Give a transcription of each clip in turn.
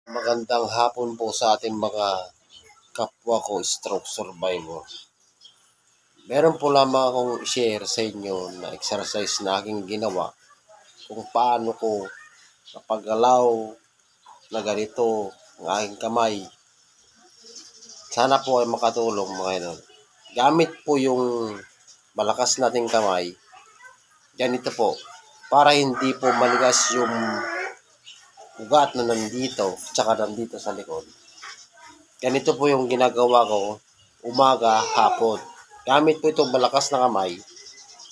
Magandang hapon po sa ating mga kapwa ko stroke survivor. Meron po lamang akong share sa inyo na exercise na aking ginawa kung paano ko napagalaw na ganito ang aking kamay. Sana po ay makatulong mga idol. Gamit po yung malakas nating kamay. Ganito po. Para hindi po maligas yung ugat na nandito tsaka nandito sa likod. Ganito po yung ginagawa ko umaga, hapon. Gamit po itong malakas na kamay.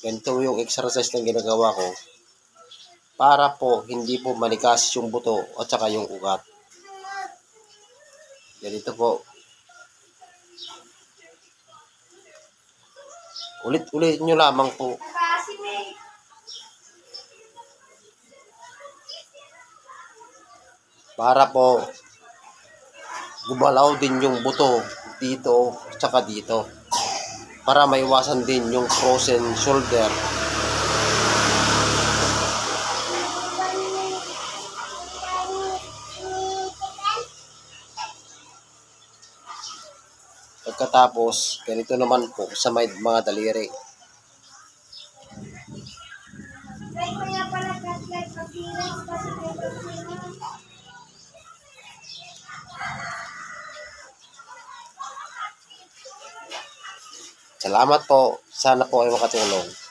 Ganito yung exercise na ginagawa ko para po hindi po manikas yung buto at saka yung ugat. Ganito po. Ulit-ulit nyo lamang po. Para po gumalaw din yung buto dito at saka dito. Para maiwasan din yung frozen shoulder. Pagkatapos, ganito naman po sa may mga daliri. Salamat po. Sana po ay makatulong.